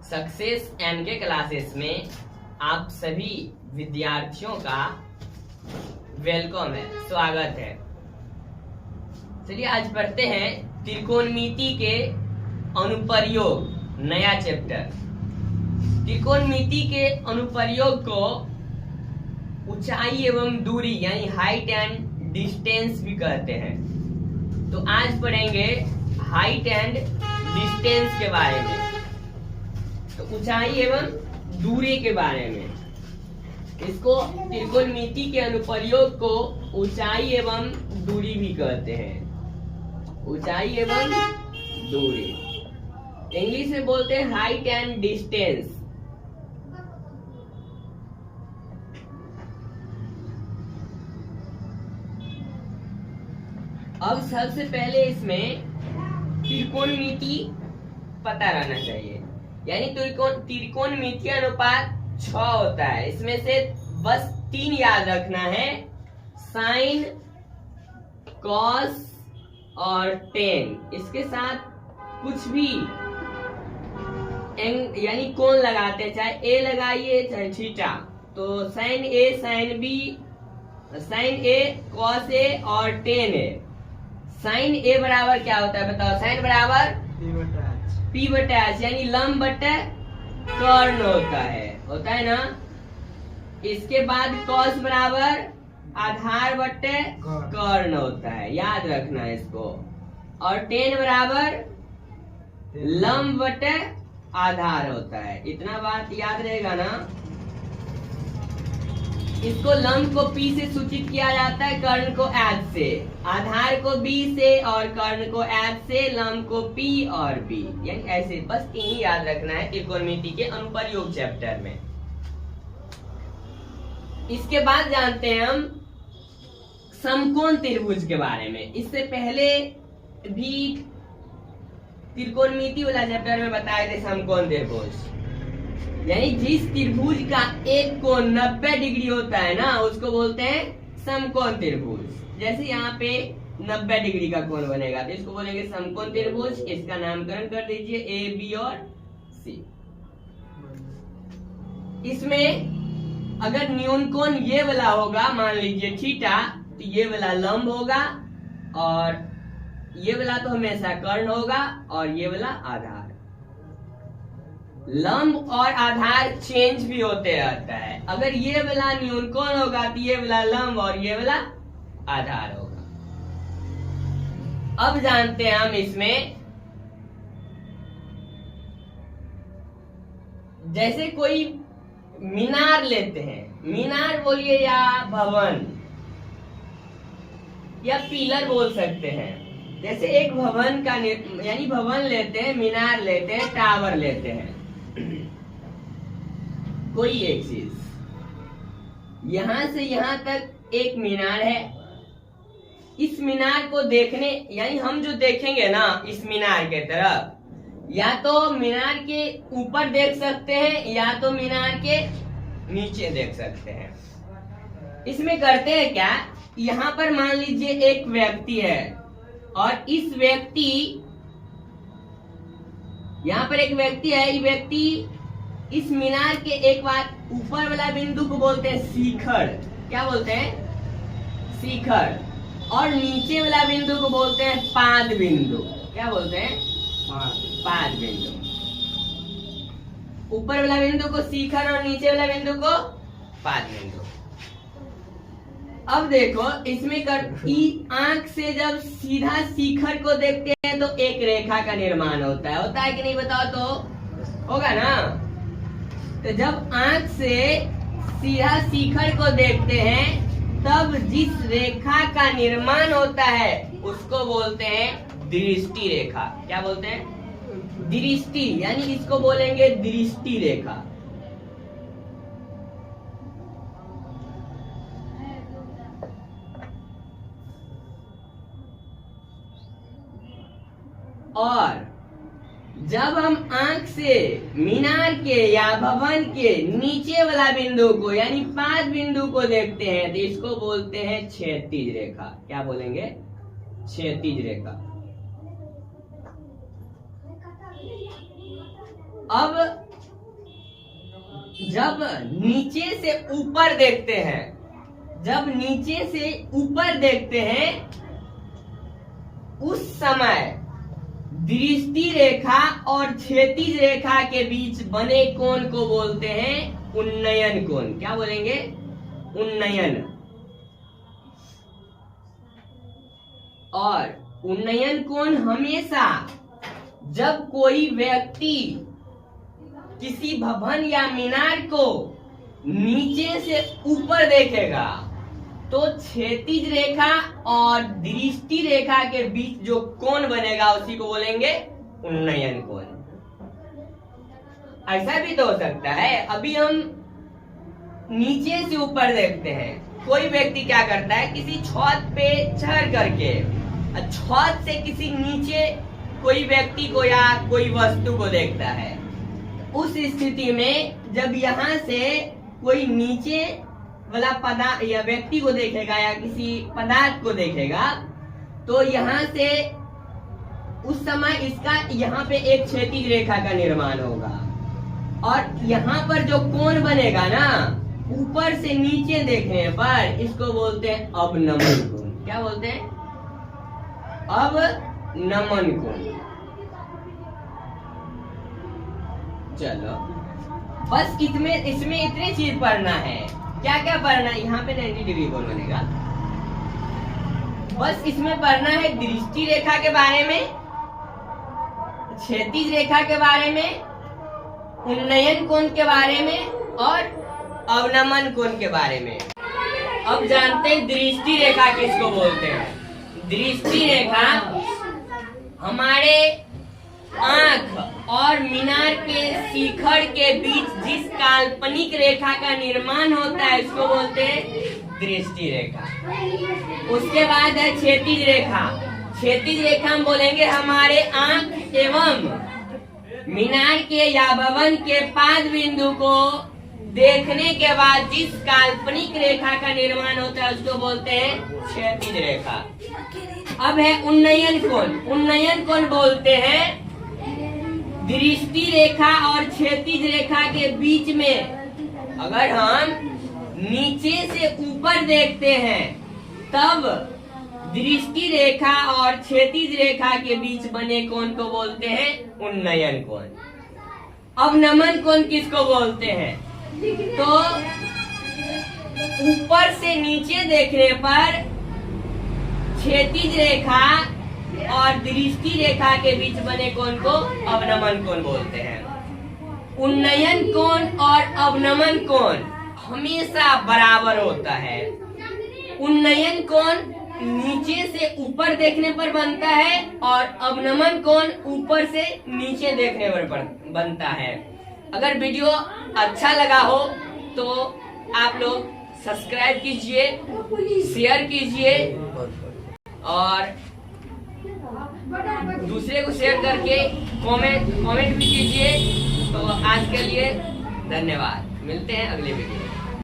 Success N K classes में आप सभी विद्यार्थियों का वेलकम है, स्वागत है। चलिए आज पढ़ते हैं त्रिकोणमिति के अनुप्रयोग, नया चैप्टर। त्रिकोणमिति के अनुप्रयोग को ऊंचाई एवं दूरी यानी हाइट एंड डिस्टेंस भी कहते हैं। तो आज पढ़ेंगे हाइट एंड डिस्टेंस के बारे में, तो ऊंचाई एवं दूरी के बारे में। इसको त्रिकोणमिति के अनुप्रयोग को ऊंचाई एवं दूरी भी कहते हैं, ऊंचाई एवं दूरी। इंग्लिश में बोलते हैं हाइट एंड डिस्टेंस। अब सबसे पहले इसमें त्रिकोणमिति पता रहना चाहिए, यानी त्रिकोणमिति अनुपात 6 होता है। इसमें से बस 3 याद रखना है, साइन, कॉस और टेन। इसके साथ कुछ भी यानी कोण लगाते हैं, चाहे ए लगाइए चाहे थीटा। तो sign A, sine B, sign A, cos A और टेन ए। साइन ए बराबर क्या होता है बताओ? साइन बराबर पी बटा एच, यानी लंब बटे कर्ण होता है ना। इसके बाद कॉस बराबर आधार बटे कर्ण होता है, याद रखना है इसको। और टेन बराबर लंब बटे आधार होता है। इतना बात याद रहेगा ना। इसको लंब को P से सूचित किया जाता है, कर्ण को H से, आधार को B से और कर्ण को H से, लंब को P और B, यानी ऐसे। बस इन्हीं याद रखना है त्रिकोणमिति के अनुप्रयोग चैप्टर में। इसके बाद जानते हैं हम समकोण त्रिभुज के बारे में। इससे पहले भी त्रिकोणमिति वाला चैप्टर में बताए थे समकोण त्रिभुज, यानी जिस त्रिभुज का एक कोण 90 डिग्री होता है ना, उसको बोलते हैं समकोण त्रिभुज। जैसे यहाँ पे 90 डिग्री का कोण बनेगा तो इसको बोलेंगे समकोण त्रिभुज। इसका नामकरण कर दीजिए ए, बी और सी। इसमें अगर न्यून कोण ये वाला होगा, मान लीजिए थीटा, तो ये वाला लंब होगा और ये वाला तो हमेशा कर्ण होगा और ये वाला आधार। लंब और आधार चेंज भी होते रहता है। अगर ये वाला न्यून कोण होगा तो ये वाला लंब और ये वाला आधार होगा। अब जानते हैं हम इसमें, जैसे कोई मीनार लेते हैं, मीनार बोलिए या भवन या पिलर बोल सकते हैं। जैसे एक भवन का यानी भवन लेते हैं, मीनार लेते हैं, टावर लेते हैं, कोई एक चीज। यहां से यहां तक एक मीनार है। इस मीनार को देखने, यानी हम जो देखेंगे ना इस मीनार के तरफ, या तो मीनार के ऊपर देख सकते हैं या तो मीनार के नीचे देख सकते हैं। इसमें करते हैं क्या, यहाँ पर मान लीजिए एक व्यक्ति है और इस व्यक्ति, यहाँ पर एक व्यक्ति है, ये व्यक्ति इस मीनार के एक बार ऊपर वाला बिंदु को बोलते हैं शिखर। क्या बोलते हैं? शिखर। और नीचे वाला बिंदु को बोलते हैं पाद बिंदु। क्या बोलते हैं? पाद बिंदु। ऊपर वाला बिंदु को शिखर और नीचे वाला बिंदु को पाद बिंदु। अब देखो इसमें आंख से जब सीधा शिखर को देखते हैं तो एक रेखा का निर्माण होता है कि नहीं बताओ? तो होगा ना। तो जब आंख से सीधा शिखर को देखते हैं तब जिस रेखा का निर्माण होता है उसको बोलते हैं दृष्टि रेखा। क्या बोलते हैं? दृष्टि, यानी इसको बोलेंगे दृष्टि रेखा। और जब हम आंख से मीनार के या भवन के नीचे वाला बिंदु को यानी पाद बिंदु को देखते हैं तो इसको बोलते हैं क्षैतिज रेखा। क्या बोलेंगे? क्षैतिज रेखा। अब जब नीचे से ऊपर देखते हैं, जब नीचे से ऊपर देखते हैं उस समय दृष्टि रेखा और क्षैतिज रेखा के बीच बने कोण को बोलते हैं उन्नयन कोण। क्या बोलेंगे? उन्नयन। और उन्नयन कोण हमेशा जब कोई व्यक्ति किसी भवन या मीनार को नीचे से ऊपर देखेगा तो क्षैतिज रेखा और दृष्टि रेखा के बीच जो कोण बनेगा उसी को बोलेंगे उन्नयन कोण। ऐसा भी तो हो सकता है, अभी हम नीचे से ऊपर देखते हैं, कोई व्यक्ति क्या करता है, किसी छत पे चढ़ करके छत से किसी नीचे कोई व्यक्ति को या कोई वस्तु को देखता है। उस स्थिति में जब यहाँ से कोई नीचे वाला पदार्थ या व्यक्ति को देखेगा या किसी पदार्थ को देखेगा तो यहाँ से उस समय इसका यहाँ पे एक क्षैतिज रेखा का निर्माण होगा और यहाँ पर जो कोण बनेगा ना ऊपर से नीचे देखने पर इसको बोलते हैं अवनमन कोण। क्या बोलते हैं? अवनमन कोण। चलो बस इसमें इतनी चीज पढ़ना है। क्या क्या पढ़ना है? यहाँ पे 90 डिग्री कोण बनेगा। बस इसमें पढ़ना है दृष्टि रेखा के बारे में, क्षैतिज रेखा के बारे में, उन्नयन कोण के बारे में और अवनमन कोण के बारे में। अब जानते हैं दृष्टि रेखा किसको बोलते हैं। दृष्टि रेखा हमारे आंख और मीनार के शिखर के बीच जिस काल्पनिक रेखा का निर्माण होता है इसको बोलते हैं दृष्टि रेखा। उसके बाद है क्षैतिज रेखा। क्षैतिज रेखा हम बोलेंगे हमारे आंख एवं मीनार के या भवन के पाद बिंदु को देखने के बाद जिस काल्पनिक रेखा का निर्माण होता है उसको बोलते हैं क्षैतिज रेखा। अब है उन्नयन कोण। उन्नयन कोण बोलते हैं दृष्टि रेखा और क्षैतिज रेखा के बीच में अगर हम नीचे से ऊपर देखते हैं तब दृष्टि रेखा और क्षैतिज रेखा के बीच बने कोण को बोलते हैं उन्नयन कोण। अवनमन कोण किसको बोलते हैं? तो ऊपर से नीचे देखने पर क्षैतिज रेखा और दृष्टि रेखा के बीच बने कोण को अवनमन कोण बोलते हैं। उन्नयन कोण और अवनमन कोण हमेशा बराबर होता है। उन्नयन कोण नीचे से ऊपर देखने पर बनता है और अवनमन कोण ऊपर से नीचे देखने पर बनता है। अगर वीडियो अच्छा लगा हो तो आप लोग सब्सक्राइब कीजिए, शेयर कीजिए और दूसरे को शेयर करके कमेंट भी कीजिए। तो आज के लिए धन्यवाद। मिलते हैं अगले वीडियो में।